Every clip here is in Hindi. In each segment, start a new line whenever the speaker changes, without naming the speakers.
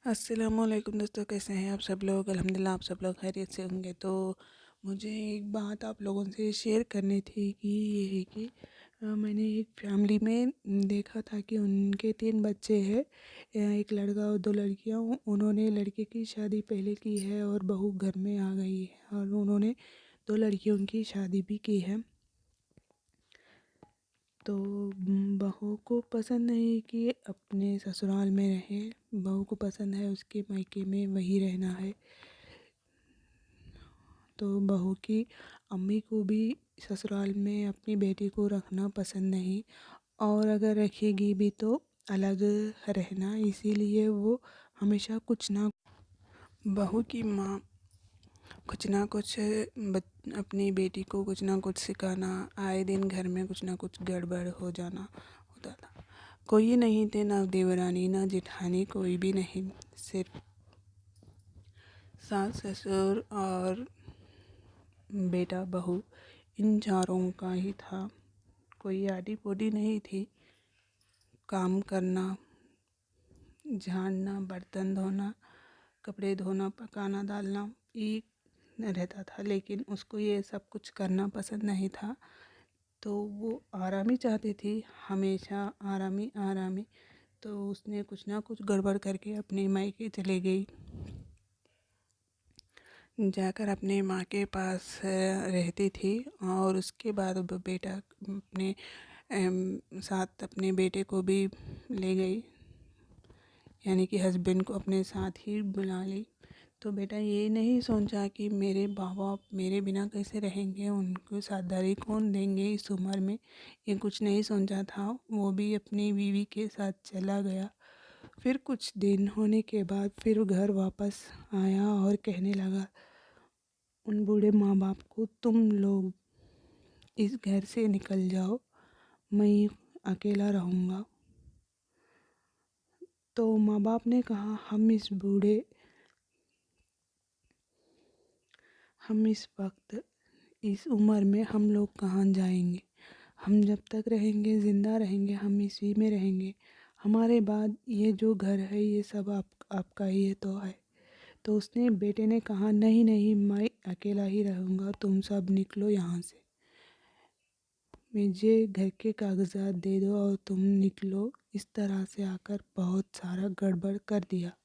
अस्सलामुअलैकुम दोस्तों, कैसे हैं आप सब लोग। अल्हम्दुलिल्लाह आप सब लोग खैरियत से होंगे। तो मुझे एक बात आप लोगों से शेयर करनी थी कि ये है कि मैंने एक फैमिली में देखा था कि उनके 3 बच्चे हैं, एक लड़का और 2 लड़कियां। उन्होंने लड़के की शादी पहले की है और बहू घर में आ गई है, और उन्होंने 2 लड़कियों की शादी भी की है। तो बहू को पसंद नहीं कि अपने ससुराल में रहे, बहू को पसंद है उसके मायके में वही रहना है। तो बहू की अम्मी को भी ससुराल में अपनी बेटी को रखना पसंद नहीं, और अगर रखेगी भी तो अलग रहना। इसीलिए वो हमेशा बहू की माँ कुछ ना कुछ अपनी बेटी को कुछ ना कुछ सिखाना, आए दिन घर में कुछ ना कुछ गड़बड़ हो जाना होता था। कोई नहीं थे, ना देवरानी ना जेठानी, कोई भी नहीं, सिर्फ सास ससुर और बेटा बहू, इन चारों का ही था। कोई आडी पोडी नहीं थी। काम करना, झाड़ना, बर्तन धोना, कपड़े धोना, पकाना डालना ये रहता था, लेकिन उसको ये सब कुछ करना पसंद नहीं था। तो वो आराम ही चाहती थी, हमेशा आरामी आरामी। तो उसने कुछ ना कुछ गड़बड़ करके अपने मायके चले गई। जाकर अपने माँ के पास रहती थी, और उसके बाद वो बेटा अपने साथ अपने बेटे को भी ले गई, यानी कि हस्बैंड को अपने साथ ही बुला ली। तो बेटा ये नहीं सोचा कि मेरे माँ बाप मेरे बिना कैसे रहेंगे, उनको साझेदारी कौन देंगे इस उम्र में, ये कुछ नहीं सोचा था। वो भी अपनी बीवी के साथ चला गया। फिर कुछ दिन होने के बाद फिर घर वापस आया और कहने लगा उन बूढ़े माँ बाप को, तुम लोग इस घर से निकल जाओ, मैं अकेला रहूँगा। तो माँ बाप ने कहा, हम इस वक्त इस उम्र में हम लोग कहाँ जाएंगे, हम जब तक रहेंगे ज़िंदा रहेंगे हम इसी में रहेंगे, हमारे बाद ये जो घर है ये सब आपका ही तो है। तो उसने बेटे ने कहा, नहीं नहीं, मैं अकेला ही रहूँगा, तुम सब निकलो यहाँ से, मुझे घर के कागजात दे दो और तुम निकलो। इस तरह से आकर बहुत सारा गड़बड़ कर दिया,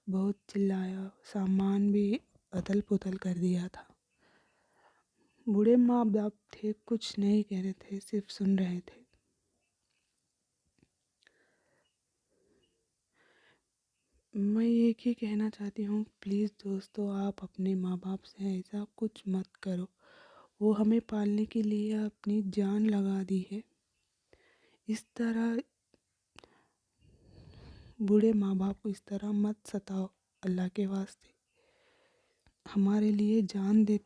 बहुत चिल्लाया, सामान भी अदल पुदल कर दिया था। बूढ़े माँ बाप थे, कुछ नहीं कह रहे थे, सिर्फ सुन रहे थे। मैं एक ही कहना चाहती हूँ, प्लीज़ दोस्तों, आप अपने माँ बाप से ऐसा कुछ मत करो। वो हमें पालने के लिए अपनी जान लगा दी है। इस तरह बूढ़े माँ बाप को इस तरह मत सताओ, अल्लाह के वास्ते। हमारे लिए जान देते